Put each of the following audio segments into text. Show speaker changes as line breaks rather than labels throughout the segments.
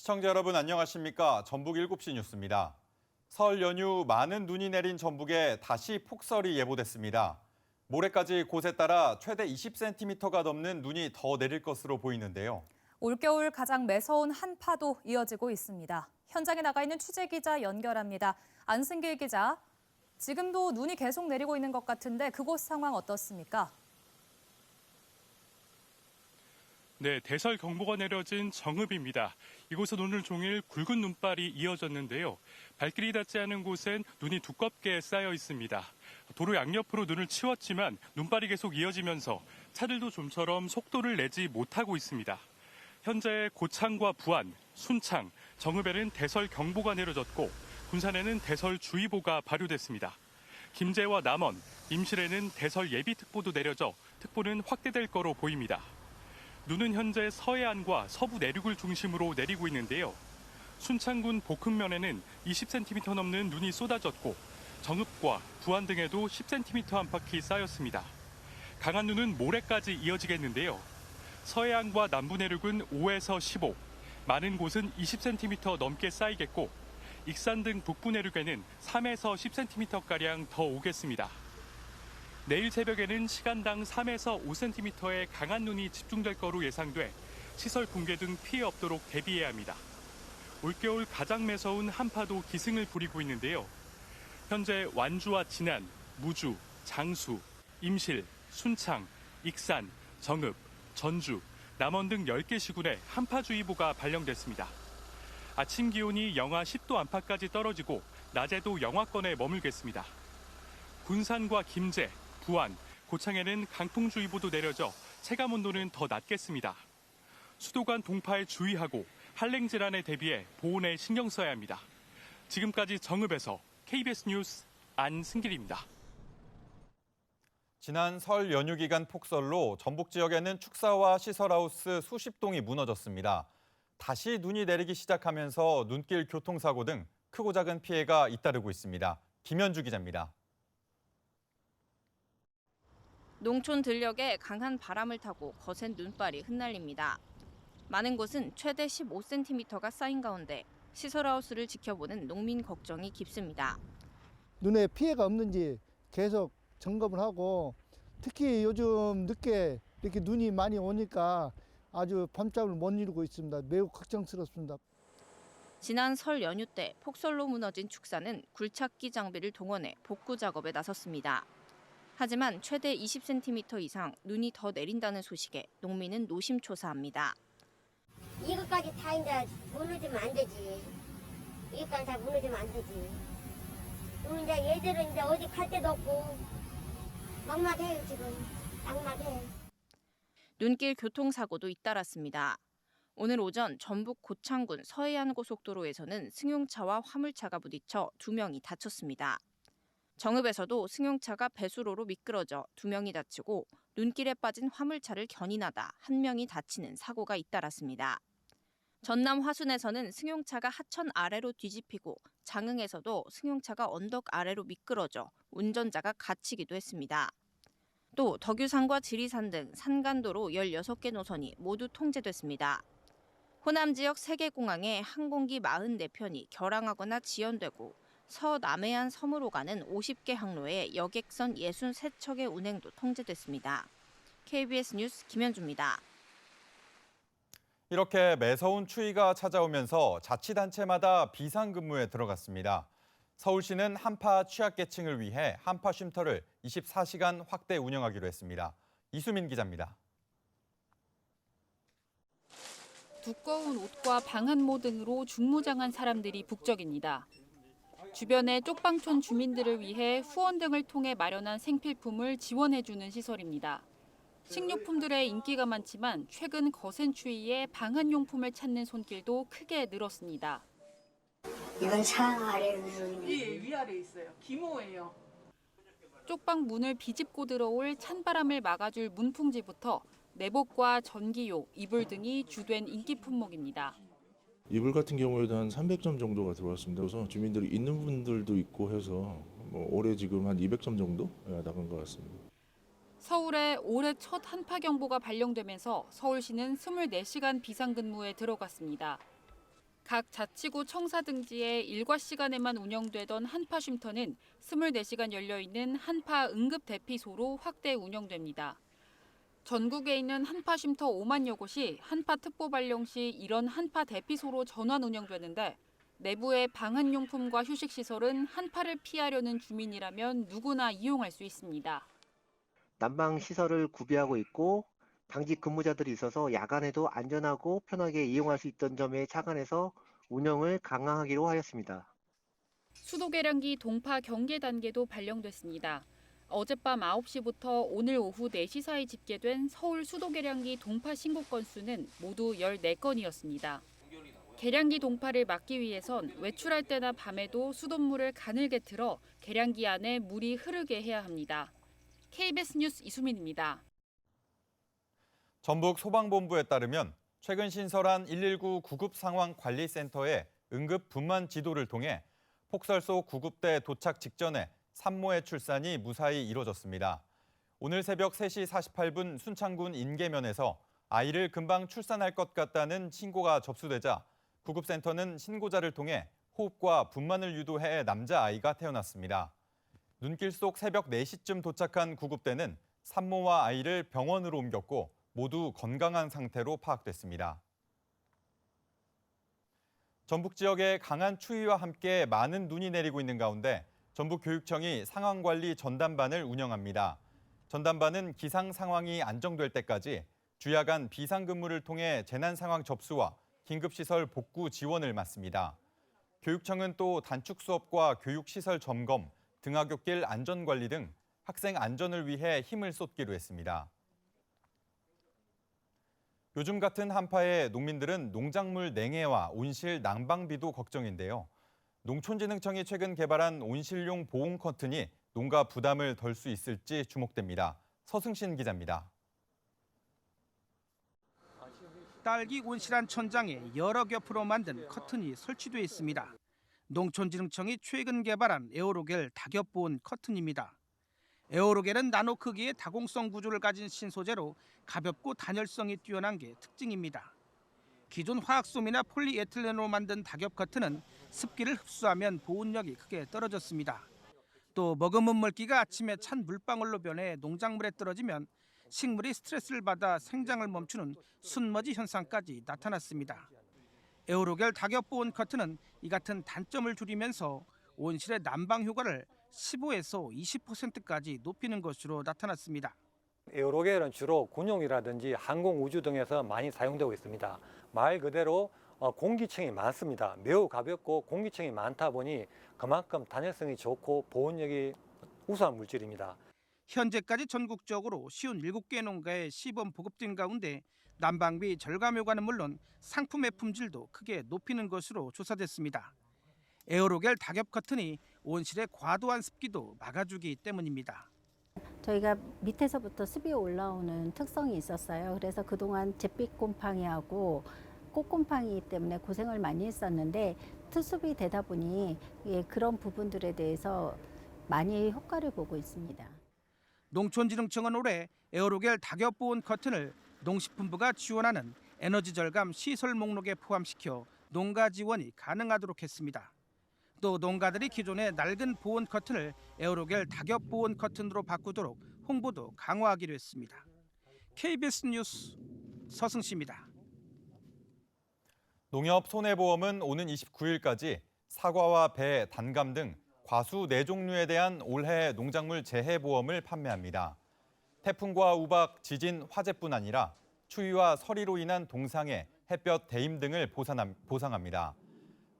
시청자 여러분 안녕하십니까? 전북 7시 뉴스입니다. 설 연휴 많은 눈이 내린 전북에 다시 폭설이 예보됐습니다. 모레까지 곳에 따라 최대 20cm가 넘는 눈이 더 내릴 것으로 보이는데요.
올겨울 가장 매서운 한파도 이어지고 있습니다. 현장에 나가 있는 취재기자 연결합니다. 안승길 기자, 지금도 눈이 계속 내리고 있는 것 같은데 그곳 상황 어떻습니까?
네, 대설 경보가 내려진 정읍입니다. 이곳은 오늘 종일 굵은 눈발이 이어졌는데요. 발길이 닿지 않은 곳엔 눈이 두껍게 쌓여 있습니다. 도로 양옆으로 눈을 치웠지만 눈발이 계속 이어지면서 차들도 좀처럼 속도를 내지 못하고 있습니다. 현재 고창과 부안, 순창, 정읍에는 대설 경보가 내려졌고 군산에는 대설주의보가 발효됐습니다. 김제와 남원, 임실에는 대설 예비특보도 내려져 특보는 확대될 거로 보입니다. 눈은 현재 서해안과 서부 내륙을 중심으로 내리고 있는데요. 순창군 복흥면에는 20cm 넘는 눈이 쏟아졌고 정읍과 부안 등에도 10cm 안팎이 쌓였습니다. 강한 눈은 모레까지 이어지겠는데요. 서해안과 남부 내륙은 5에서 15, 많은 곳은 20cm 넘게 쌓이겠고 익산 등 북부 내륙에는 3에서 10cm가량 더 오겠습니다. 내일 새벽에는 시간당 3에서 5cm의 강한 눈이 집중될 거로 예상돼 시설 붕괴 등 피해 없도록 대비해야 합니다. 올겨울 가장 매서운 한파도 기승을 부리고 있는데요. 현재 완주와 진안, 무주, 장수, 임실, 순창, 익산, 정읍, 전주, 남원 등 10개 시군에 한파주의보가 발령됐습니다. 아침 기온이 영하 10도 안팎까지 떨어지고 낮에도 영하권에 머물겠습니다. 군산과 김제, 부안, 고창에는 강풍주의보도 내려져 체감온도는 더 낮겠습니다. 수도관 동파에 주의하고 한랭 질환에 대비해 보온에 신경 써야 합니다. 지금까지 정읍에서 KBS 뉴스 안승길입니다.
지난 설 연휴 기간 폭설로 전북 지역에는 축사와 시설하우스 수십 동이 무너졌습니다. 다시 눈이 내리기 시작하면서 눈길 교통사고 등 크고 작은 피해가 잇따르고 있습니다. 김현주 기자입니다.
농촌 들녘에 강한 바람을 타고 거센 눈발이 흩날립니다. 많은 곳은 최대 15cm가 쌓인 가운데 시설하우스를 지켜보는 농민 걱정이 깊습니다.
눈에 피해가 없는지 계속 점검을 하고 특히 요즘 늦게 이렇게 눈이 많이 오니까 아주 밤잠을 못 이루고 있습니다. 매우 걱정스럽습니다.
지난 설 연휴 때 폭설로 무너진 축사는 굴착기 장비를 동원해 복구 작업에 나섰습니다. 하지만 최대 20cm 이상 눈이 더 내린다는 소식에 농민은 노심초사합니다.
이것까지 다 이제 무너지면 안 되지. 이것까지 다 무너지면 안 되지. 그럼 이제 얘들은 이제 어디 갈 데도 없고 막막해요 지금. 막막해.
눈길 교통사고도 잇따랐습니다. 오늘 오전 전북 고창군 서해안 고속도로에서는 승용차와 화물차가 부딪혀 2명이 다쳤습니다. 정읍에서도 승용차가 배수로로 미끄러져 2명이 다치고 눈길에 빠진 화물차를 견인하다 1명이 다치는 사고가 잇따랐습니다. 전남 화순에서는 승용차가 하천 아래로 뒤집히고 장흥에서도 승용차가 언덕 아래로 미끄러져 운전자가 갇히기도 했습니다. 또 덕유산과 지리산 등 산간도로 16개 노선이 모두 통제됐습니다. 호남 지역 3개 공항에 항공기 44편이 결항하거나 지연되고 서남해안 섬으로 가는 50개 항로에 여객선 63척의 운행도 통제됐습니다. KBS 뉴스 김현주입니다.
이렇게 매서운 추위가 찾아오면서 자치단체마다 비상근무에 들어갔습니다. 서울시는 한파 취약계층을 위해 한파 쉼터를 24시간 확대 운영하기로 했습니다. 이수민 기자입니다.
두꺼운 옷과 방한모 등으로 중무장한 사람들이 북적입니다. 주변의 쪽방촌 주민들을 위해 후원 등을 통해 마련한 생필품을 지원해주는 시설입니다. 식료품들의 인기가 많지만 최근 거센 추위에 방한용품을 찾는 손길도 크게 늘었습니다.
이건 상 아래로 있는.
예, 위아래 있어요. 기모예요.
쪽방 문을 비집고 들어올 찬바람을 막아줄 문풍지부터 내복과 전기요, 이불 등이 주된 인기 품목입니다.
이불 같은 경우에도 한 300점 정도가 들어왔습니다. 그래서 주민들이 있는 분들도 있고 해서 올해 지금 한 200점 정도 나간 것 같습니다.
서울에 올해 첫 한파 경보가 발령되면서 서울시는 24시간 비상근무에 들어갔습니다. 각 자치구 청사 등지에 일과 시간에만 운영되던 한파 쉼터는 24시간 열려있는 한파 응급 대피소로 확대 운영됩니다. 전국에 있는 한파 쉼터 5만여 곳이 한파 특보 발령 시 이런 한파 대피소로 전환 운영되는데 내부의 방한용품과 휴식시설은 한파를 피하려는 주민이라면 누구나 이용할 수 있습니다.
난방 시설을 구비하고 있고 당직 근무자들이 있어서 야간에도 안전하고 편하게 이용할 수 있던 점에 착안해서 운영을 강화하기로 하였습니다.
수도 계량기 동파 경계 단계도 발령됐습니다. 어젯밤 9시부터 오늘 오후 4시 사이 집계된 서울 수도 계량기 동파 신고 건수는 모두 14건이었습니다. 계량기 동파를 막기 위해선 외출할 때나 밤에도 수돗물을 가늘게 틀어 계량기 안에 물이 흐르게 해야 합니다. KBS 뉴스 이수민입니다.
전북 소방본부에 따르면 최근 신설한 119 구급상황관리센터의 응급 분만 지도를 통해 폭설소 구급대 도착 직전에 산모의 출산이 무사히 이뤄졌습니다. 오늘 새벽 3시 48분 순창군 인계면에서 아이를 금방 출산할 것 같다는 신고가 접수되자 구급센터는 신고자를 통해 호흡과 분만을 유도해 남자아이가 태어났습니다. 눈길 속 새벽 4시쯤 도착한 구급대는 산모와 아이를 병원으로 옮겼고 모두 건강한 상태로 파악됐습니다. 전북 지역에 강한 추위와 함께 많은 눈이 내리고 있는 가운데 전북교육청이 상황관리 전담반을 운영합니다. 전담반은 기상 상황이 안정될 때까지 주야간 비상근무를 통해 재난 상황 접수와 긴급시설 복구 지원을 맡습니다. 교육청은 또 단축 수업과 교육시설 점검, 등하굣길 안전관리 등 학생 안전을 위해 힘을 쏟기로 했습니다. 요즘 같은 한파에 농민들은 농작물 냉해와 온실 난방비도 걱정인데요. 농촌진흥청이 최근 개발한 온실용 보온 커튼이 농가 부담을 덜 수 있을지 주목됩니다. 서승신 기자입니다.
딸기 온실한 천장에 여러 겹으로 만든 커튼이 설치돼 있습니다. 농촌진흥청이 최근 개발한 에어로겔 다겹보온 커튼입니다. 에어로겔은 나노 크기의 다공성 구조를 가진 신소재로 가볍고 단열성이 뛰어난 게 특징입니다. 기존 화학솜이나 폴리에틸렌으로 만든 다겹 커튼은 습기를 흡수하면 보온력이 크게 떨어졌습니다. 또 머금은 물기가 아침에 찬 물방울로 변해 농작물에 떨어지면 식물이 스트레스를 받아 생장을 멈추는 순머지 현상까지 나타났습니다. 에어로겔 다겹보온 커튼은 이 같은 단점을 줄이면서 온실의 난방 효과를 15에서 20%까지 높이는 것으로 나타났습니다.
에어로겔은 주로 군용이라든지 항공 우주 등에서 많이 사용되고 있습니다. 말 그대로 공기층이 많습니다. 매우 가볍고 공기층이 많다 보니 그만큼 단열성이 좋고 보온력이 우수한 물질입니다.
현재까지 전국적으로 57개 농가에 시범 보급된 가운데 난방비 절감 효과는 물론 상품의 품질도 크게 높이는 것으로 조사됐습니다. 에어로겔 다겹 커튼이 온실의 과도한 습기도 막아주기 때문입니다.
저희가 밑에서부터 습이 올라오는 특성이 있었어요. 그래서 그동안 잿빛 곰팡이하고 꽃곰팡이 때문에 고생을 많이 했었는데 특수비 되다 보니 그런 부분들에 대해서 많이 효과를 보고 있습니다.
농촌진흥청은 올해 에어로겔 다겹보온 커튼을 농식품부가 지원하는 에너지 절감 시설 목록에 포함시켜 농가 지원이 가능하도록 했습니다. 또 농가들이 기존의 낡은 보온 커튼을 에어로겔 다겹보온 커튼으로 바꾸도록 홍보도 강화하기로 했습니다. KBS 뉴스 서승씨입니다.
농협 손해보험은 오는 29일까지 사과와 배, 단감 등 과수 4종류에 대한 올해 농작물 재해보험을 판매합니다. 태풍과 우박, 지진, 화재뿐 아니라 추위와 서리로 인한 동상해, 햇볕, 대임 등을 보상합니다.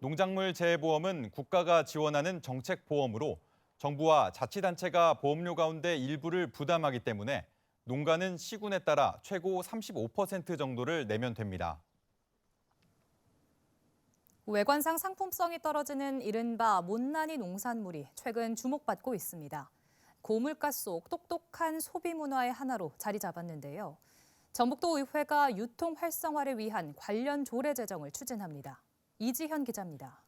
농작물 재해보험은 국가가 지원하는 정책보험으로 정부와 자치단체가 보험료 가운데 일부를 부담하기 때문에 농가는 시군에 따라 최고 35% 정도를 내면 됩니다.
외관상 상품성이 떨어지는 이른바 못난이 농산물이 최근 주목받고 있습니다. 고물가 속 똑똑한 소비 문화의 하나로 자리 잡았는데요. 전북도의회가 유통 활성화를 위한 관련 조례 제정을 추진합니다. 이지현 기자입니다.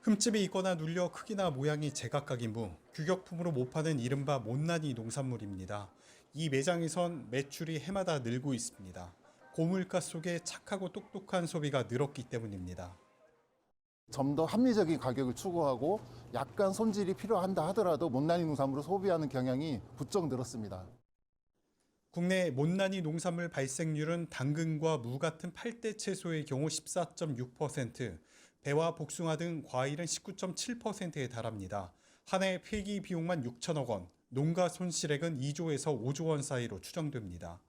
흠집이 있거나 눌려 크기나 모양이 제각각인 무, 규격품으로 못 파는 이른바 못난이 농산물입니다. 이 매장에선 매출이 해마다 늘고 있습니다. 고물가 속에 착하고 똑똑한 소비가 늘었기 때문입니다.
좀 더 합리적인 가격을 추구하고 약간 손질이 필요한다 하더라도 못난이 농산물을 소비하는 경향이 부쩍 늘었습니다.
국내 못난이 농산물 발생률은 당근과 무 같은 8대 채소의 경우 14.6%, 배와 복숭아 등 과일은 19.7%에 달합니다. 한 해 폐기 비용만 6천억 원, 농가 손실액은 2조에서 5조 원 사이로 추정됩니다.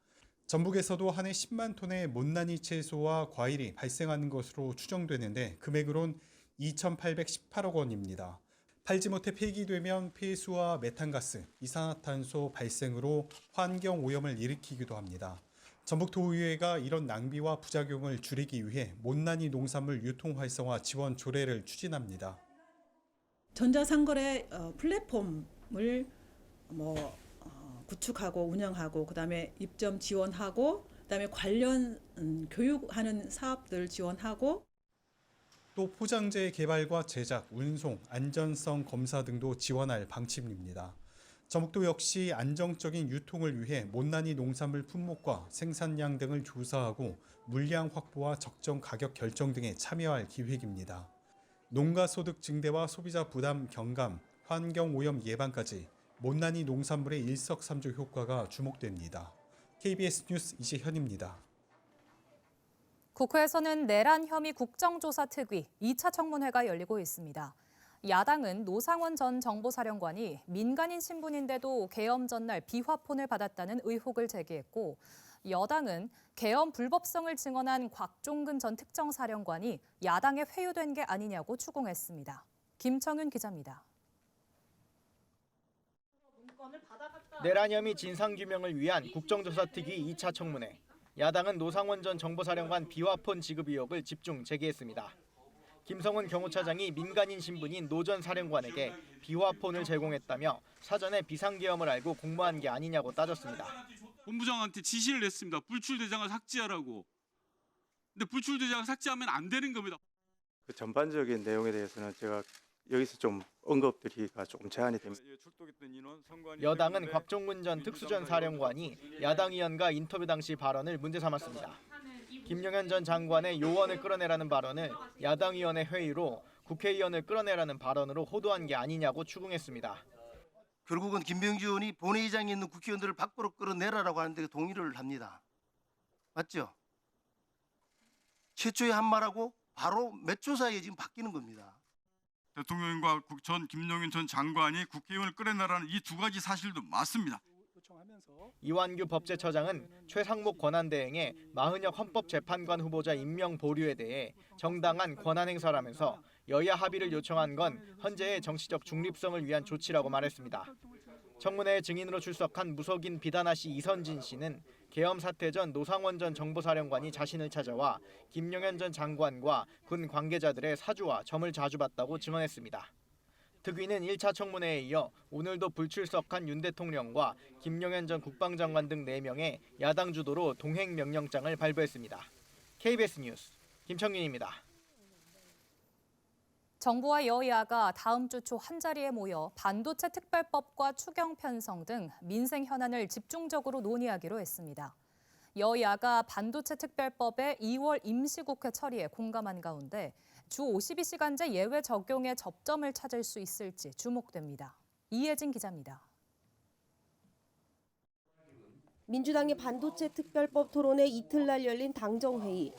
전북에서도 한 해 10만 톤의 못난이 채소와 과일이 발생하는 것으로 추정되는데 금액으론 2,818억 원입니다. 팔지 못해 폐기되면 폐수와 메탄가스, 이산화탄소 발생으로 환경오염을 일으키기도 합니다. 전북도의회가 이런 낭비와 부작용을 줄이기 위해 못난이 농산물 유통 활성화 지원 조례를 추진합니다.
전자상거래 플랫폼을 구축하고 운영하고 그다음에 입점 지원하고 그다음에 관련 교육하는 사업들 지원하고
또 포장재 개발과 제작, 운송, 안전성 검사 등도 지원할 방침입니다. 전북도 역시 안정적인 유통을 위해 못난이 농산물 품목과 생산량 등을 조사하고 물량 확보와 적정 가격 결정 등에 참여할 기획입니다. 농가 소득 증대와 소비자 부담 경감, 환경 오염 예방까지 못난이 농산물의 일석삼조 효과가 주목됩니다. KBS 뉴스 이재현입니다.
국회에서는 내란 혐의 국정조사 특위 2차 청문회가 열리고 있습니다. 야당은 노상원 전 정보사령관이 민간인 신분인데도 계엄 전날 비화폰을 받았다는 의혹을 제기했고, 여당은 계엄 불법성을 증언한 곽종근 전 특정사령관이 야당에 회유된 게 아니냐고 추궁했습니다. 김청윤 기자입니다.
내란 혐의 진상규명을 위한 국정조사 특위 2차 청문회. 야당은 노상원 전 정보사령관 비화폰 지급 의혹을 집중 제기했습니다. 김성훈 경호차장이 민간인 신분인 노 전 사령관에게 비화폰을 제공했다며 사전에 비상계엄을 알고 공모한 게 아니냐고 따졌습니다.
본부장한테 지시를 냈습니다. 불출대장을 삭제하라고. 근데 불출대장을 삭제하면 안 되는 겁니다.
그 전반적인 내용에 대해서는 제가 여기서 좀 언급드리기가 조금 제한이 됩니다.
여당은 곽종근 전 특수전 사령관이 야당 의원과 인터뷰 당시 발언을 문제 삼았습니다. 김용현 전 장관의 요원을 끌어내라는 발언을 야당 의원의 회의로 국회의원을 끌어내라는 발언으로 호도한 게 아니냐고 추궁했습니다.
결국은 김병지 의원이 본회의장에 있는 국회의원들을 밖으로 끌어내라라고 하는데 동의를 합니다. 맞죠? 최초에 한 말하고 바로 몇 초 사이에 지금 바뀌는 겁니다.
대통령과 전 김용현 전 장관이 국회의원을 끌어내라는 이 두 가지 사실도 맞습니다.
이완규 법제처장은 최상목 권한대행의 마흔혁 헌법재판관 후보자 임명 보류에 대해 정당한 권한 행사라면서 여야 합의를 요청한 건 헌재의 정치적 중립성을 위한 조치라고 말했습니다. 청문회에 증인으로 출석한 무속인 비단아 씨 이선진 씨는 계엄 사태 전 노상원 전 정보사령관이 자신을 찾아와 김용현 전 장관과 군 관계자들의 사주와 점을 자주 봤다고 증언했습니다. 특위는 1차 청문회에 이어 오늘도 불출석한 윤 대통령과 김용현 전 국방장관 등 4명의 야당 주도로 동행 명령장을 발부했습니다. KBS 뉴스 김청윤입니다.
정부와 여야가 다음 주 초 한자리에 모여 반도체 특별법과 추경 편성 등 민생 현안을 집중적으로 논의하기로 했습니다. 여야가 반도체 특별법의 2월 임시국회 처리에 공감한 가운데 주 52시간제 예외 적용에 접점을 찾을 수 있을지 주목됩니다. 이혜진 기자입니다.
민주당의 반도체 특별법 토론회 이틀날 열린 당정회의.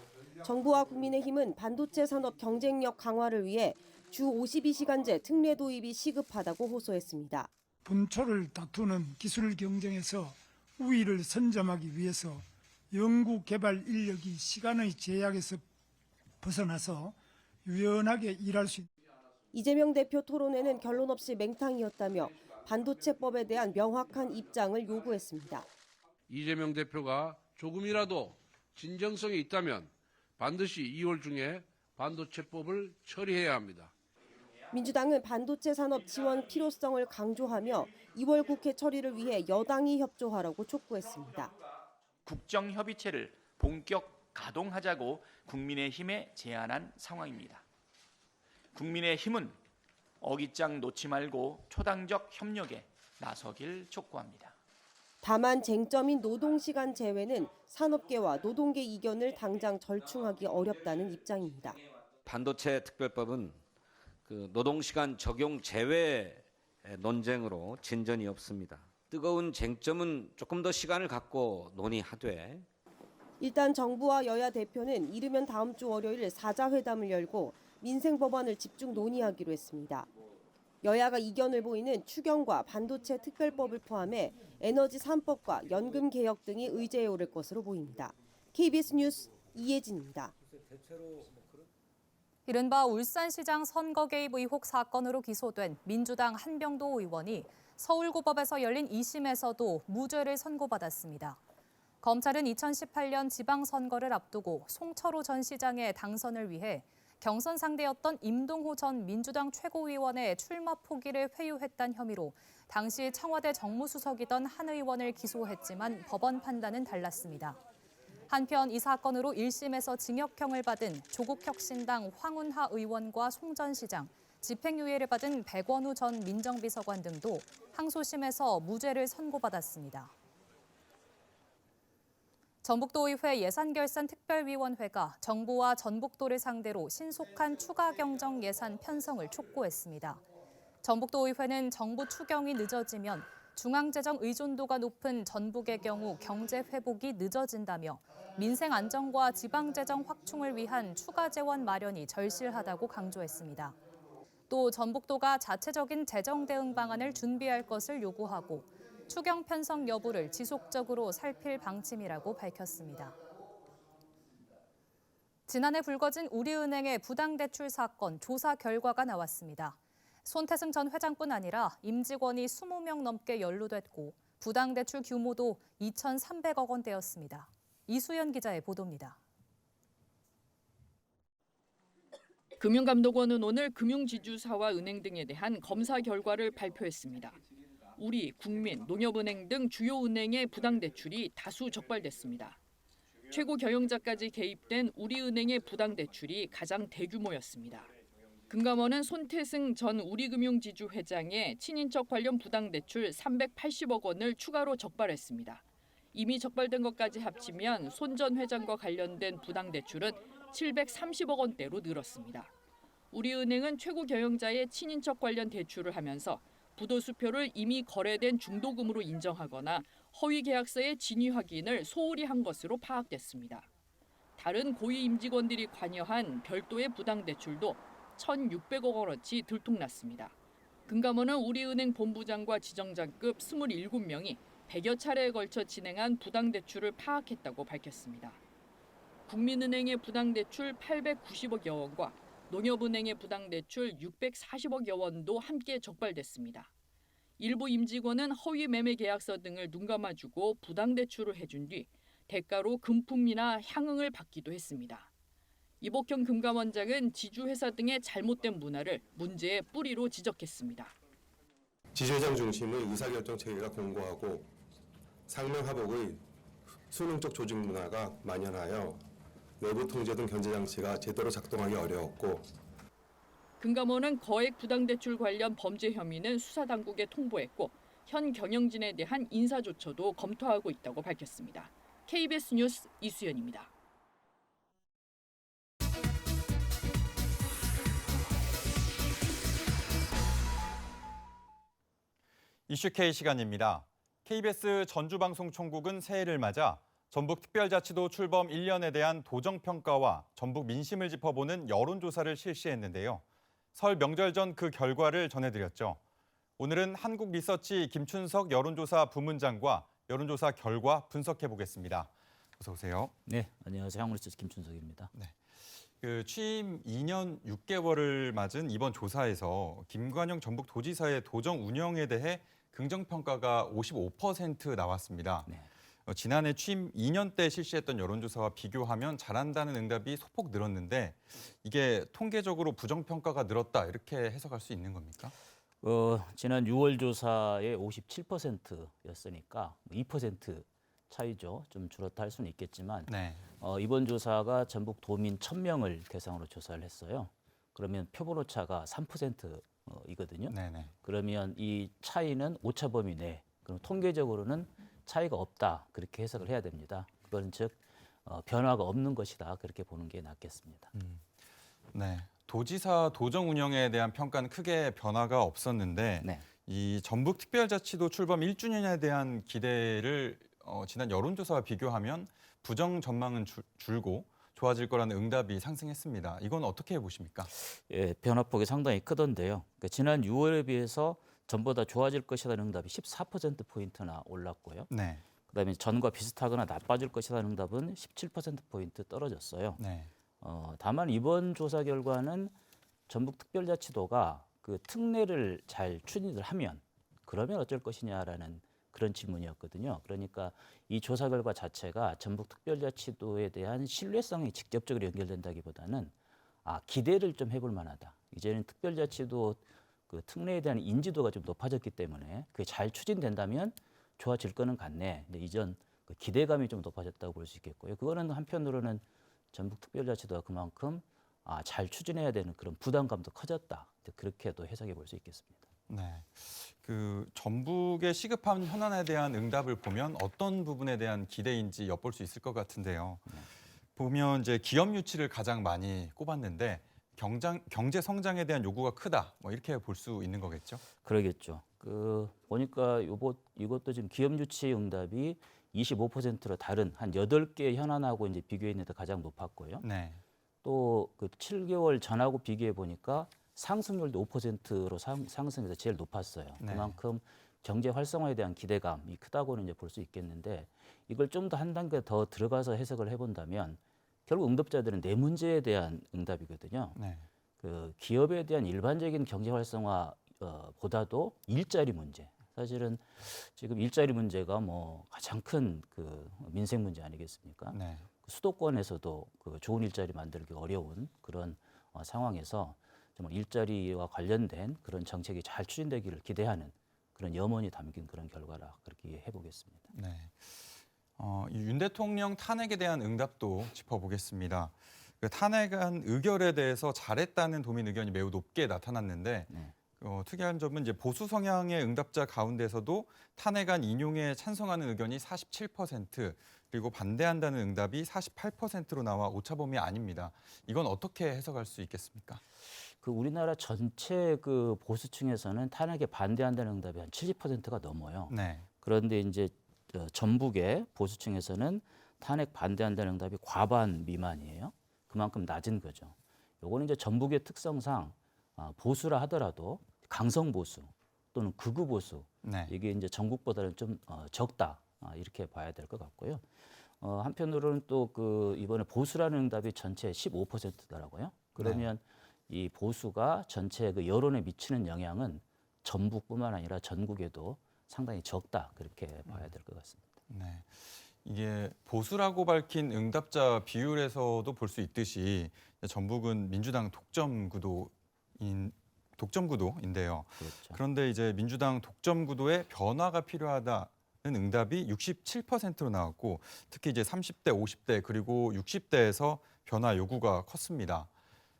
정부와 국민의힘은 반도체 산업 경쟁력 강화를 위해 주 52시간제 특례 도입이 시급하다고 호소했습니다.
분초를 다투는 기술 경쟁에서 우위를 선점하기 위해서 연구 개발 인력이 시간의 제약에서 벗어나서 유연하게 일할 수 있습니다.
이재명 대표 토론회는 결론 없이 맹탕이었다며 반도체법에 대한 명확한 입장을 요구했습니다.
이재명 대표가 조금이라도 진정성이 있다면 반드시 2월 중에 반도체법을 처리해야 합니다.
민주당은 반도체 산업 지원 필요성을 강조하며 2월 국회 처리를 위해 여당이 협조하라고 촉구했습니다.
국정협의체를 본격 가동하자고 국민의힘에 제안한 상황입니다. 국민의힘은 어깃장 놓지 말고 초당적 협력에 나서길 촉구합니다.
다만 쟁점인 노동시간 제외는 산업계와 노동계 이견을 당장 절충하기 어렵다는 입장입니다.
반도체 특별법은 노동시간 적용 제외 논쟁으로 진전이 없습니다. 뜨거운 쟁점은 조금 더 시간을 갖고 논의하되
일단 정부와 여야 대표는 이르면 다음 주 월요일 사자회담을 열고 민생 법안을 집중 논의하기로 했습니다. 여야가 이견을 보이는 추경과 반도체 특별법을 포함해 에너지 3법과 연금 개혁 등이 의제에 오를 것으로 보입니다. KBS 뉴스 이혜진입니다.
이른바 울산시장 선거 개입 의혹 사건으로 기소된 민주당 한병도 의원이 서울고법에서 열린 2심에서도 무죄를 선고받았습니다. 검찰은 2018년 지방선거를 앞두고 송철호 전 시장의 당선을 위해 경선 상대였던 임동호 전 민주당 최고위원의 출마 포기를 회유했다는 혐의로 당시 청와대 정무수석이던 한 의원을 기소했지만 법원 판단은 달랐습니다. 한편 이 사건으로 1심에서 징역형을 받은 조국혁신당 황운하 의원과 송 전 시장, 집행유예를 받은 백원우 전 민정비서관 등도 항소심에서 무죄를 선고받았습니다. 전북도의회 예산결산특별위원회가 정부와 전북도를 상대로 신속한 추가 경정 예산 편성을 촉구했습니다. 전북도의회는 정부 추경이 늦어지면 중앙재정 의존도가 높은 전북의 경우 경제 회복이 늦어진다며 민생 안정과 지방재정 확충을 위한 추가 재원 마련이 절실하다고 강조했습니다. 또 전북도가 자체적인 재정 대응 방안을 준비할 것을 요구하고 추경 편성 여부를 지속적으로 살필 방침이라고 밝혔습니다. 지난해 불거진 우리은행의 부당대출 사건 조사 결과가 나왔습니다. 손태승 전 회장뿐 아니라 임직원이 20명 넘게 연루됐고 부당대출 규모도 2,300억 원대였습니다. 이수연 기자의 보도입니다.
금융감독원은 오늘 금융지주사와 은행 등에 대한 검사 결과를 발표했습니다. 우리, 국민, 농협은행 등 주요 은행의 부당대출이 다수 적발됐습니다. 최고 경영자까지 개입된 우리은행의 부당대출이 가장 대규모였습니다. 금감원은 손태승 전 우리금융지주 회장의 친인척 관련 부당대출 380억 원을 추가로 적발했습니다. 이미 적발된 것까지 합치면 손 전 회장과 관련된 부당대출은 730억 원대로 늘었습니다. 우리은행은 최고 경영자의 친인척 관련 대출을 하면서 부도수표를 이미 거래된 중도금으로 인정하거나 허위 계약서의 진위 확인을 소홀히 한 것으로 파악됐습니다. 다른 고위 임직원들이 관여한 별도의 부당대출도 1,600억 원어치 들통났습니다. 금감원은 우리은행 본부장과 지점장급 27명이 100여 차례에 걸쳐 진행한 부당대출을 파악했다고 밝혔습니다. 국민은행의 부당대출 890억여 원과 농협은행의 부당대출 640억여 원도 함께 적발됐습니다. 일부 임직원은 허위 매매 계약서 등을 눈감아주고 부당대출을 해준 뒤 대가로 금품이나 향응을 받기도 했습니다. 이복형 금감원장은 지주회사 등의 잘못된 문화를 문제의 뿌리로 지적했습니다.
지주회장 중심의 의사결정 체계가 공고하고 상명하복의 수능적 조직 문화가 만연하여 내부 통제 등 견제 장치가 제대로 작동하기 어려웠고
금감원은 거액 부당대출 관련 범죄 혐의는 수사당국에 통보했고 현 경영진에 대한 인사조처도 검토하고 있다고 밝혔습니다. KBS 뉴스 이수연입니다.
이슈K 시간입니다. KBS 전주방송총국은 새해를 맞아 전북특별자치도 출범 1년에 대한 도정평가와 전북 민심을 짚어보는 여론조사를 실시했는데요. 설 명절 전 그 결과를 전해드렸죠. 오늘은 한국리서치 김춘석 여론조사 부문장과 여론조사 결과 분석해보겠습니다. 어서 오세요.
네, 안녕하세요. 한국리서치 김춘석입니다.
네. 취임 2년 6개월을 맞은 이번 조사에서 김관영 전북도지사의 도정 운영에 대해 긍정평가가 55% 나왔습니다.
네.
지난해 취임 2년 때 실시했던 여론조사와 비교하면 잘한다는 응답이 소폭 늘었는데 이게 통계적으로 부정평가가 늘었다 이렇게 해석할 수 있는 겁니까?
지난 6월 조사에 57%였으니까 2% 차이죠. 좀 줄었다 할 수는 있겠지만
네.
이번 조사가 전북 도민 1,000명을 대상으로 조사를 했어요. 그러면 표본 오차가 3%이거든요.
네네.
그러면 이 차이는 오차 범위 내. 그럼 통계적으로는 차이가 없다 그렇게 해석을 해야 됩니다. 그건 즉 변화가 없는 것이다 그렇게 보는 게 낫겠습니다.
네, 도지사 도정 운영에 대한 평가는 크게 변화가 없었는데
네.
이 전북특별자치도 출범 1주년에 대한 기대를 지난 여론조사와 비교하면 부정 전망은 줄고 좋아질 거라는 응답이 상승했습니다. 이건 어떻게 보십니까?
예, 변화폭이 상당히 크던데요. 그러니까 지난 6월에 비해서 전보다 좋아질 것이라는 응답이 14%포인트나 올랐고요.
네.
그다음에 전과 비슷하거나 나빠질 것이라는 응답은 17%포인트 떨어졌어요.
네.
다만 이번 조사 결과는 전북특별자치도가 그 특례를 잘 추진을 하면 그러면 어쩔 것이냐라는 그런 질문이었거든요. 그러니까 이 조사 결과 자체가 전북특별자치도에 대한 신뢰성이 직접적으로 연결된다기보다는 기대를 좀 해볼 만하다. 이제는 특별자치도 그 특례에 대한 인지도가 좀 높아졌기 때문에 그게 잘 추진된다면 좋아질 거는 같네. 근데 이전 그 기대감이 좀 높아졌다고 볼 수 있겠고요. 그거는 한편으로는 전북특별자치도가 그만큼 잘 추진해야 되는 그런 부담감도 커졌다. 그렇게도 해석해 볼 수 있겠습니다.
네. 그 전북의 시급한 현안에 대한 응답을 보면 어떤 부분에 대한 기대인지 엿볼 수 있을 것 같은데요. 보면 이제 기업 유치를 가장 많이 꼽았는데 경제 성장에 대한 요구가 크다. 뭐 이렇게 볼 수 있는 거겠죠?
그러겠죠. 보니까 이것도 지금 기업 유치 응답이 25%로 다른 한 8개 현안하고 이제 비교했는데 가장 높았고요.
네.
또 그 7개월 전하고 비교해 보니까 상승률도 5%로 상승해서 제일 높았어요.
네.
그만큼 경제 활성화에 대한 기대감이 크다고는 이제 볼 수 있겠는데 이걸 좀 더 한 단계 더 들어가서 해석을 해본다면 결국 응답자들은 내 문제에 대한 응답이거든요.
네.
그 기업에 대한 일반적인 경제 활성화 보다도 일자리 문제. 사실은 지금 일자리 문제가 뭐 가장 큰 그 민생 문제 아니겠습니까?
네.
수도권에서도 그 좋은 일자리 만들기 어려운 그런 상황에서 정말 일자리와 관련된 그런 정책이 잘 추진되기를 기대하는 그런 염원이 담긴 그런 결과라 그렇게 해보겠습니다.
네. 이 윤 대통령 탄핵에 대한 응답도 짚어보겠습니다. 그 탄핵안 의결에 대해서 잘했다는 도민 의견이 매우 높게 나타났는데
네.
특이한 점은 이제 보수 성향의 응답자 가운데서도 탄핵안 인용에 찬성하는 의견이 47%, 그리고 반대한다는 응답이 48%로 나와 오차범위 아닙니다. 이건 어떻게 해석할 수 있겠습니까?
그 우리나라 전체 그 보수층에서는 탄핵에 반대한다는 응답이 한 70%가 넘어요.
네.
그런데 이제 전북의 보수층에서는 탄핵 반대한다는 응답이 과반 미만이에요. 그만큼 낮은 거죠. 요거는 이제 전북의 특성상 보수라 하더라도 강성 보수 또는 극우 보수
네.
이게 이제 전국보다는 좀 적다 이렇게 봐야 될 것 같고요. 한편으로는 또 그 이번에 보수라는 응답이 전체 15%더라고요. 그러면 이 보수가 전체 그 여론에 미치는 영향은 전북뿐만 아니라 전국에도 상당히 적다 그렇게 봐야 될 것 같습니다.
네. 이게 보수라고 밝힌 응답자 비율에서도 볼 수 있듯이 전북은 민주당 독점 구도인데요.
그렇죠.
그런데 이제 민주당 독점 구도에 변화가 필요하다는 응답이 67%로 나왔고 특히 이제 30대, 50대 그리고 60대에서 변화 요구가 컸습니다.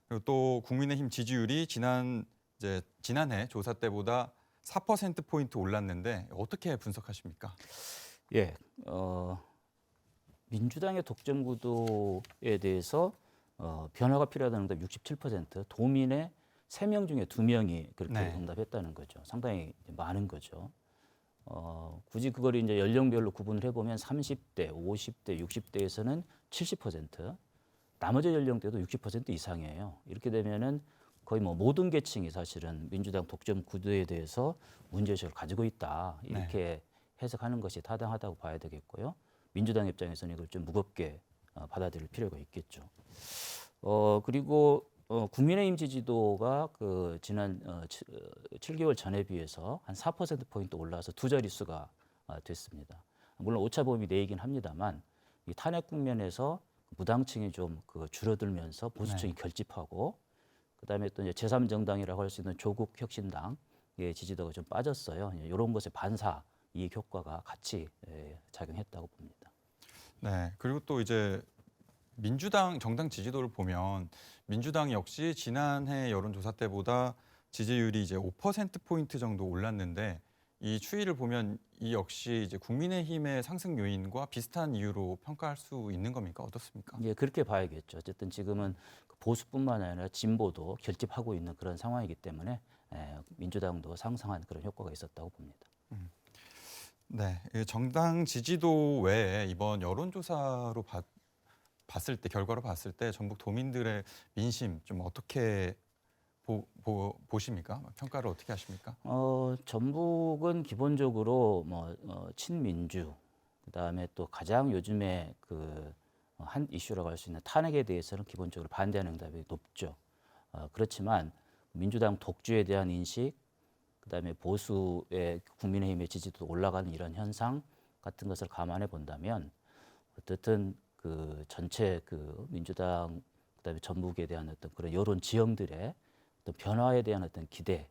그리고 또 국민의힘 지지율이 지난해 조사 때보다 4%포인트 올랐는데 어떻게 분석하십니까?
예, 민주당의 독점 구도에 대해서 변화가 필요하다는 응답 67%, 도민의 3명 중에 2명이 그렇게
네.
응답했다는 거죠. 상당히 많은 거죠. 굳이 그걸 이제 연령별로 구분을 해보면 30대, 50대, 60대에서는 70%, 나머지 연령대도 60% 이상이에요. 이렇게 되면은 거의 뭐 모든 계층이 사실은 민주당 독점 구도에 대해서 문제의식을 가지고 있다. 이렇게 해석하는 것이 타당하다고 봐야 되겠고요. 민주당 입장에서는 이걸 좀 무겁게 받아들일 필요가 있겠죠. 그리고 국민의힘 지지도가 그 지난 7개월 전에 비해서 한 4%포인트 올라서 두 자릿수가 됐습니다. 물론 오차범위 내이긴 합니다만 이 탄핵 국면에서 무당층이 좀 그 줄어들면서 보수층이 결집하고 그다음에 또 이제 제3정당이라고 할 수 있는 조국 혁신당의 지지도가 좀 빠졌어요. 이런 것에 반사 이익 효과가 같이 작용했다고 봅니다.
네. 그리고 또 이제 민주당 정당 지지도를 보면 민주당 역시 지난해 여론조사 때보다 지지율이 이제 5%포인트 정도 올랐는데 이 추이를 보면 이 역시 이제 국민의힘의 상승 요인과 비슷한 이유로 평가할 수 있는 겁니까? 어떻습니까?
예, 그렇게 봐야겠죠. 어쨌든 지금은 보수뿐만 아니라 진보도 결집하고 있는 그런 상황이기 때문에 민주당도 상승한 그런 효과가 있었다고 봅니다.
네, 정당 지지도 외에 이번 여론조사로 봤을 때 결과로 봤을 때 전북 도민들의 민심 좀 어떻게 보십니까? 평가를 어떻게 하십니까?
전북은 기본적으로 친민주, 그다음에 또 가장 요즘에 한 이슈라고 할 수 있는 탄핵에 대해서는 기본적으로 반대하는 응답이 높죠. 그렇지만 민주당 독주에 대한 인식, 그다음에 보수의 국민의힘의 지지도 올라가는 이런 현상 같은 것을 감안해 본다면 어쨌든 전체 민주당 그다음에 전북에 대한 어떤 그런 여론 지형들의 어떤 변화에 대한 어떤 기대,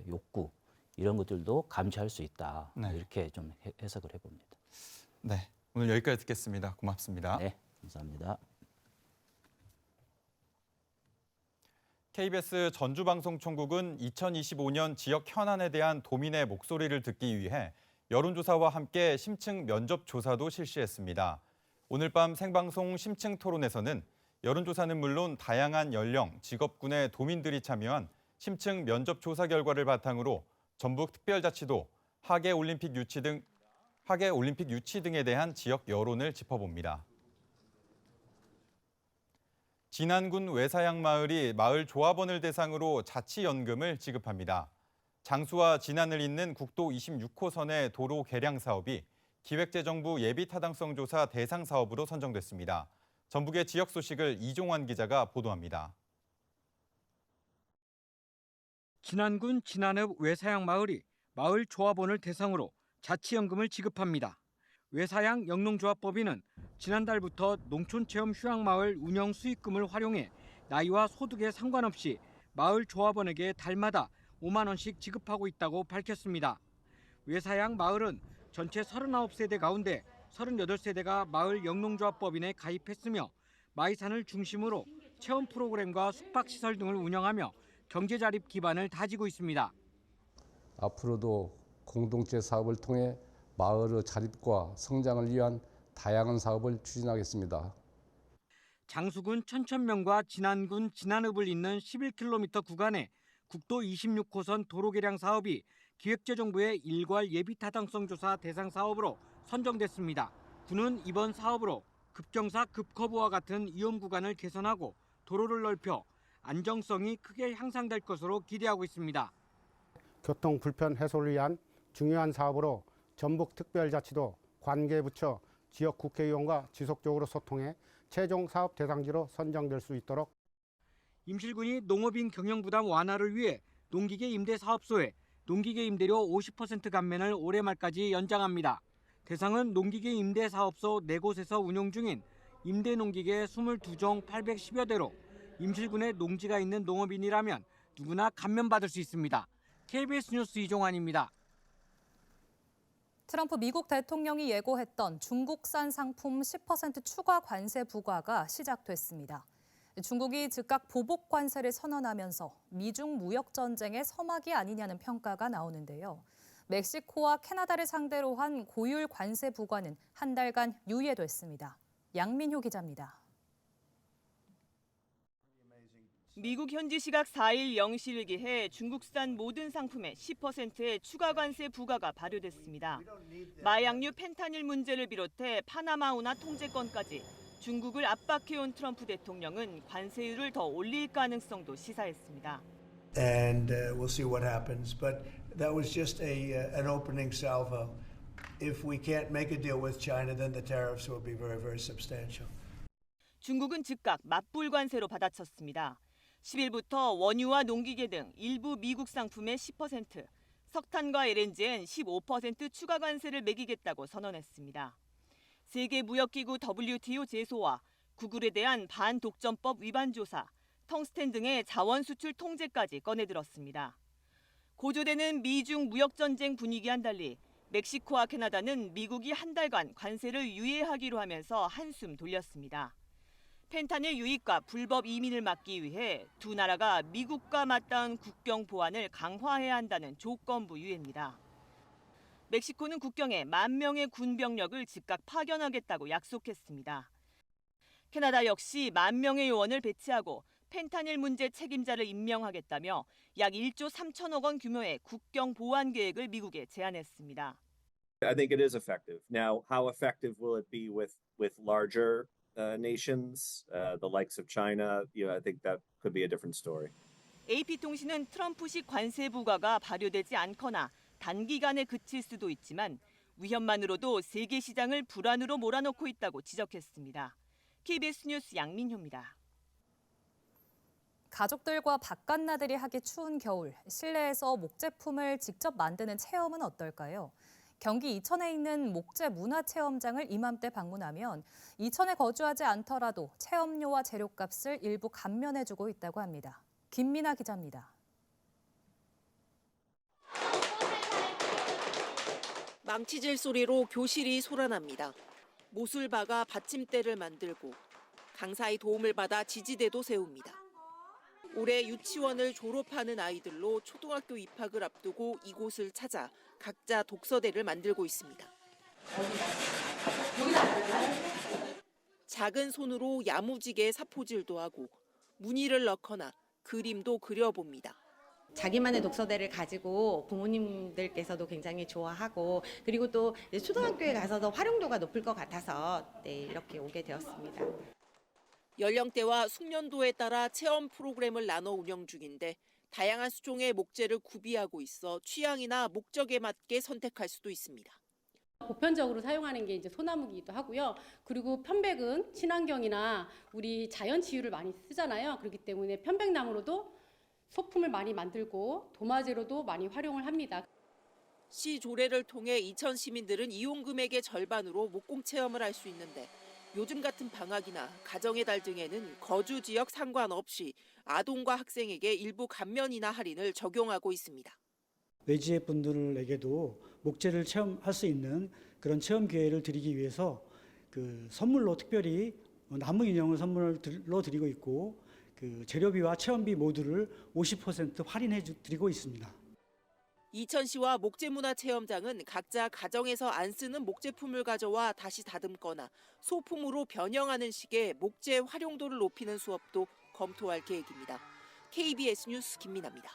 욕구 이런 것들도 감지할 수 있다.
네.
이렇게 좀 해석을 해봅니다.
네, 오늘 여기까지 듣겠습니다. 고맙습니다.
네, 감사합니다.
KBS 전주방송총국은 2025년 지역 현안에 대한 도민의 목소리를 듣기 위해 여론조사와 함께 심층 면접 조사도 실시했습니다. 오늘 밤 생방송 심층 토론에서는 여론조사는 물론 다양한 연령, 직업군의 도민들이 참여한 심층 면접 조사 결과를 바탕으로 전북특별자치도 하계올림픽 유치 등에 대한 지역 여론을 짚어봅니다. 진안군 외사양 마을이 마을 조합원을 대상으로 자치연금을 지급합니다. 장수와 진안을 잇는 국도 26호선의 도로 개량 사업이 기획재정부 예비타당성 조사 대상 사업으로 선정됐습니다. 전북의 지역 소식을 이종환 기자가 보도합니다.
진안군 진안읍 외사양 마을이 마을 조합원을 대상으로 자치연금을 지급합니다. 외사양 영농조합법인은 지난달부터 농촌체험 휴양마을 운영 수익금을 활용해 나이와 소득에 상관없이 마을 조합원에게 달마다 5만 원씩 지급하고 있다고 밝혔습니다. 외사양 마을은 전체 39세대 가운데 38세대가 마을 영농조합법인에 가입했으며 마이산을 중심으로 체험 프로그램과 숙박시설 등을 운영하며 경제자립 기반을 다지고 있습니다.
앞으로도 공동체 사업을 통해 마을의 자립과 성장을 위한 다양한 사업을 추진하겠습니다.
장수군 천천명과 진안군 진안읍을 잇는 11km 구간의 국도 26호선 도로 개량 사업이 기획재정부의 일괄 예비타당성 조사 대상 사업으로 선정됐습니다. 군은 이번 사업으로 급경사 급커브와 같은 위험 구간을 개선하고 도로를 넓혀 안정성이 크게 향상될 것으로 기대하고 있습니다.
교통 불편 해소를 위한 중요한 사업으로 전북특별자치도 관계부처 지역 국회의원과 지속적으로 소통해 최종 사업 대상지로 선정될 수 있도록
임실군이 농업인 경영 부담 완화를 위해 농기계 임대 사업소에 농기계 임대료 50% 감면을 올해 말까지 연장합니다. 대상은 농기계 임대 사업소 4곳에서 운영 중인 임대 농기계 22종 810여 대로 임실군에 농지가 있는 농업인이라면 누구나 감면받을 수 있습니다. KBS 뉴스 이종환입니다.
트럼프 미국 대통령이 예고했던 중국산 상품 10% 추가 관세 부과가 시작됐습니다. 중국이 즉각 보복 관세를 선언하면서 미중 무역 전쟁의 서막이 아니냐는 평가가 나오는데요. 멕시코와 캐나다를 상대로 한 고율 관세 부과는 한 달간 유예됐습니다. 양민효 기자입니다.
미국 현지 시각 4일 0시를 기해 중국산 모든 상품에 10%의 추가 관세 부과가 발효됐습니다. 마약류 펜타닐 문제를 비롯해 파나마 운하 통제권까지 중국을 압박해온 트럼프 대통령은 관세율을 더 올릴 가능성도 시사했습니다.
And we'll see what happens. But that was just an opening salvo. If we can't make a deal with China, then the tariffs will be very, very substantial.
중국은 즉각 맞불 관세로 받아쳤습니다. 10일부터 원유와 농기계 등 일부 미국 상품에 10%, 석탄과 LNG엔 15% 추가 관세를 매기겠다고 선언했습니다. 세계무역기구 WTO 제소와 구글에 대한 반독점법 위반 조사, 텅스텐 등의 자원 수출 통제까지 꺼내들었습니다. 고조되는 미중 무역 전쟁 분위기와는 달리 멕시코와 캐나다는 미국이 한 달간 관세를 유예하기로 하면서 한숨 돌렸습니다. 펜타닐 유입과 불법 이민을 막기 위해 두 나라가 미국과 맞닿은 국경 보안을 강화해야 한다는 조건부 유예입니다. 멕시코는 국경에 10,000명의 군 병력을 즉각 파견하겠다고 약속했습니다. 캐나다 역시 10,000명의 요원을 배치하고 펜타닐 문제 책임자를 임명하겠다며 약 1조 3천억 원 규모의 국경 보안 계획을 미국에 제안했습니다.
I think it is effective. Now, how effective will it be with larger nations, the likes of China? I think that could be a different story.
AP통신은 트럼프식 관세 부과가 발효되지 않거나 단기간에 그칠 수도 있지만 위협만으로도 세계 시장을 불안으로 몰아넣고 있다고 지적했습니다. KBS 뉴스 양민효입니다.
가족들과 바깥나들이 하기 추운 겨울, 실내에서 목제품을 직접 만드는 체험은 어떨까요? 경기 이천에 있는 목재 문화체험장을 이맘때 방문하면 이천에 거주하지 않더라도 체험료와 재료값을 일부 감면해주고 있다고 합니다. 김민아 기자입니다.
망치질 소리로 교실이 소란합니다. 못을 박아 받침대를 만들고 강사의 도움을 받아 지지대도 세웁니다. 올해 유치원을 졸업하는 아이들로 초등학교 입학을 앞두고 이곳을 찾아 각자 독서대를 만들고 있습니다. 작은 손으로 야무지게 사포질도 하고 무늬를 넣거나 그림도 그려봅니다.
자기만의 독서대를 가지고 부모님들께서도 굉장히 좋아하고 그리고 또 초등학교에 가서도 활용도가 높을 것 같아서 이렇게 오게 되었습니다.
연령대와 숙련도에 따라 체험 프로그램을 나눠 운영 중인데 다양한 수종의 목재를 구비하고 있어 취향이나 목적에 맞게 선택할 수도 있습니다.
보편적으로 사용하는 게 이제 소나무기도 하고요. 그리고 편백은 친환경이나 우리 자연 치유를 많이 쓰잖아요. 그렇기 때문에 편백나무로도 소품을 많이 만들고 도마재로도 많이 활용을 합니다.
시 조례를 통해 이천 시민들은 이용 금액의 절반으로 목공 체험을 할 수 있는데 요즘 같은 방학이나 가정의 달 등에는 거주 지역 상관없이 아동과 학생에게 일부 감면이나 할인을 적용하고 있습니다.
외지의 분들에게도 목재를 체험할 수 있는 그런 체험 기회를 드리기 위해서 선물로 특별히 나무 인형을 선물로 드리고 있고 재료비와 체험비 모두를 50% 할인해 드리고 있습니다.
이천시와 목재문화체험장은 각자 가정에서 안 쓰는 목제품을 가져와 다시 다듬거나 소품으로 변형하는 식의 목재 활용도를 높이는 수업도 검토할 계획입니다. KBS 뉴스 김민아입니다.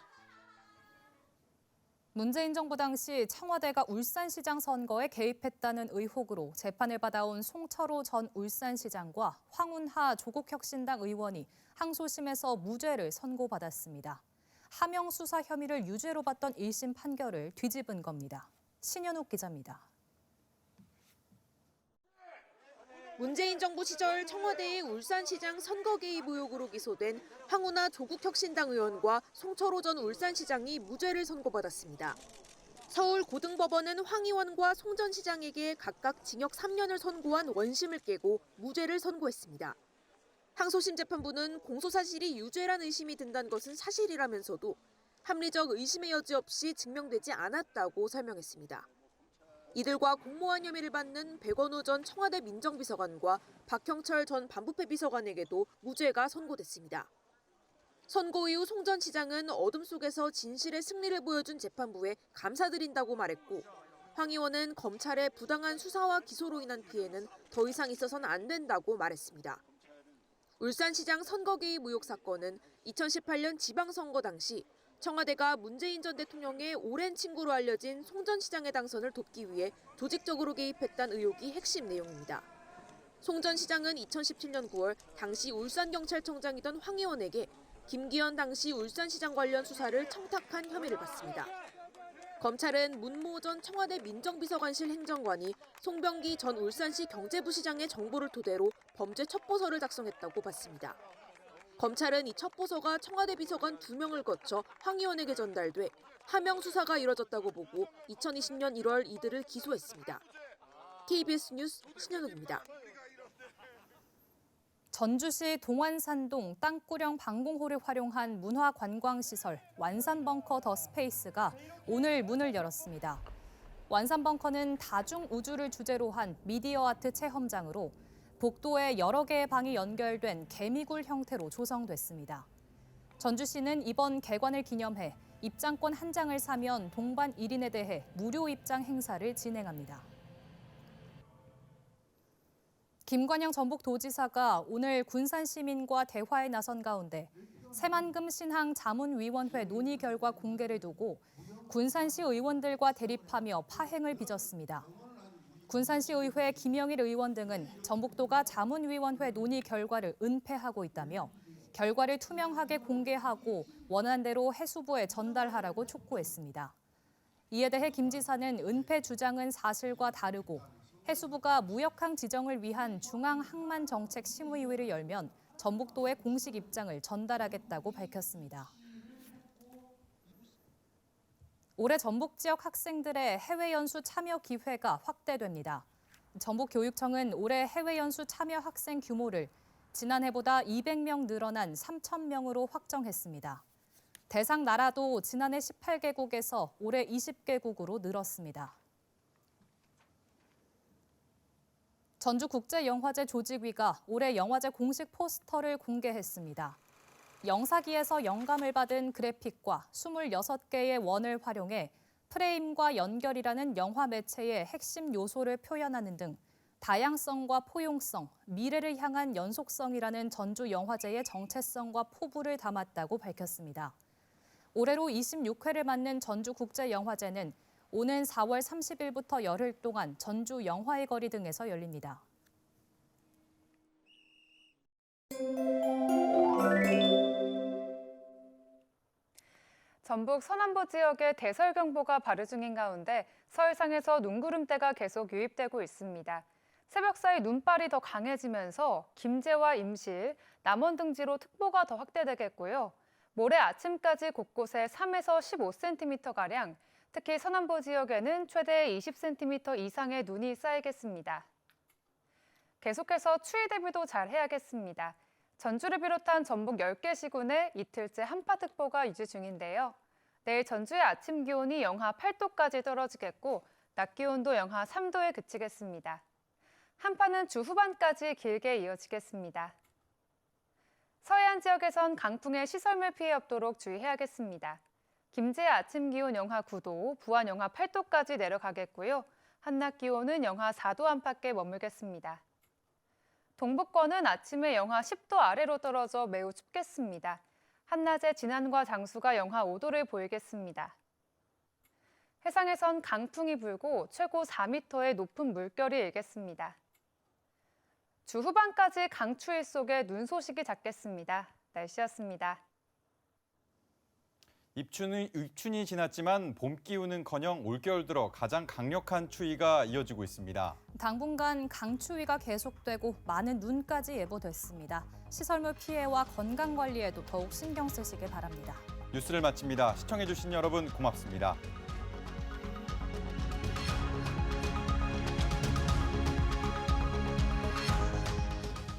문재인 정부 당시 청와대가 울산시장 선거에 개입했다는 의혹으로 재판을 받아온 송철호 전 울산시장과 황운하 조국혁신당 의원이 항소심에서 무죄를 선고받았습니다. 하명 수사 혐의를 유죄로 봤던 1심 판결을 뒤집은 겁니다. 신현욱 기자입니다.
문재인 정부 시절 청와대의 울산시장 선거 개입 의혹으로 기소된 황운하 조국혁신당 의원과 송철호 전 울산시장이 무죄를 선고받았습니다. 서울 고등법원은 황 의원과 송 전 시장에게 각각 징역 3년을 선고한 원심을 깨고 무죄를 선고했습니다. 항소심 재판부는 공소사실이 유죄란 의심이 든다는 것은 사실이라면서도 합리적 의심의 여지 없이 증명되지 않았다고 설명했습니다. 이들과 공모한 혐의를 받는 백원호 전 청와대 민정비서관과 박형철 전 반부패 비서관에게도 무죄가 선고됐습니다. 선고 이후 송 전 시장은 어둠 속에서 진실의 승리를 보여준 재판부에 감사드린다고 말했고 황 의원은 검찰의 부당한 수사와 기소로 인한 피해는 더 이상 있어서는 안 된다고 말했습니다. 울산시장 선거 개입 의혹 사건은 2018년 지방선거 당시 청와대가 문재인 전 대통령의 오랜 친구로 알려진 송 전 시장의 당선을 돕기 위해 조직적으로 개입했다는 의혹이 핵심 내용입니다. 송 전 시장은 2017년 9월 당시 울산경찰청장이던 황 의원에게 김기현 당시 울산시장 관련 수사를 청탁한 혐의를 받습니다. 검찰은 문모 전 청와대 민정비서관실 행정관이 송병기 전 울산시 경제부시장의 정보를 토대로 범죄 첩보서를 작성했다고 봤습니다. 검찰은 이 첩보서가 청와대 비서관 2명을 거쳐 황 의원에게 전달돼 하명 수사가 이뤄졌다고 보고 2020년 1월 이들을 기소했습니다. KBS 뉴스 신현욱입니다.
전주시 동안산동 땅구령 방공호를 활용한 문화관광시설 완산벙커 더 스페이스가 오늘 문을 열었습니다. 완산벙커는 다중우주를 주제로 한 미디어 아트 체험장으로 복도에 여러 개의 방이 연결된 개미굴 형태로 조성됐습니다. 전주시는 이번 개관을 기념해 입장권 한 장을 사면 동반 1인에 대해 무료 입장 행사를 진행합니다. 김관영 전북도지사가 오늘 군산 시민과 대화에 나선 가운데 새만금 신항 자문위원회 논의 결과 공개를 두고 군산시 의원들과 대립하며 파행을 빚었습니다. 군산시 의회 김영일 의원 등은 전북도가 자문위원회 논의 결과를 은폐하고 있다며 결과를 투명하게 공개하고 원하는 대로 해수부에 전달하라고 촉구했습니다. 이에 대해 김 지사는 은폐 주장은 사실과 다르고 해수부가 무역항 지정을 위한 중앙항만정책심의위를 열면 전북도의 공식 입장을 전달하겠다고 밝혔습니다. 올해 전북 지역 학생들의 해외 연수 참여 기회가 확대됩니다. 전북교육청은 올해 해외 연수 참여 학생 규모를 지난해보다 200명 늘어난 3,000명으로 확정했습니다. 대상 나라도 지난해 18개국에서 올해 20개국으로 늘었습니다. 전주국제영화제 조직위가 올해 영화제 공식 포스터를 공개했습니다. 영사기에서 영감을 받은 그래픽과 26개의 원을 활용해 프레임과 연결이라는 영화 매체의 핵심 요소를 표현하는 등 다양성과 포용성, 미래를 향한 연속성이라는 전주영화제의 정체성과 포부를 담았다고 밝혔습니다. 올해로 26회를 맞는 전주국제영화제는 오는 4월 30일부터 열흘 동안 전주 영화의 거리 등에서 열립니다.
전북 서남부 지역에 대설경보가 발효 중인 가운데 서해상에서 눈구름대가 계속 유입되고 있습니다. 새벽 사이 눈발이 더 강해지면서 김제와 임실, 남원 등지로 특보가 더 확대되겠고요. 모레 아침까지 곳곳에 3에서 15cm가량, 특히 서남부 지역에는 최대 20cm 이상의 눈이 쌓이겠습니다. 계속해서 추위 대비도 잘 해야겠습니다. 전주를 비롯한 전북 10개 시군에 이틀째 한파특보가 유지 중인데요. 내일 전주의 아침 기온이 영하 8도까지 떨어지겠고 낮 기온도 영하 3도에 그치겠습니다. 한파는 주 후반까지 길게 이어지겠습니다. 서해안 지역에선 강풍에 시설물 피해 없도록 주의해야겠습니다. 김제 아침 기온 영하 9도, 부안 영하 8도까지 내려가겠고요. 한낮 기온은 영하 4도 안팎에 머물겠습니다. 동북권은 아침에 영하 10도 아래로 떨어져 매우 춥겠습니다. 한낮에 진안과 장수가 영하 5도를 보이겠습니다. 해상에선 강풍이 불고 최고 4m의 높은 물결이 일겠습니다. 주 후반까지 강추위 속에 눈 소식이 잦겠습니다. 날씨였습니다.
입춘이 지났지만 봄 기운은커녕 올겨울 들어 가장 강력한 추위가 이어지고 있습니다.
당분간 강추위가 계속되고 많은 눈까지 예보됐습니다. 시설물 피해와 건강 관리에도 더욱 신경 쓰시길 바랍니다.
뉴스를 마칩니다. 시청해주신 여러분 고맙습니다.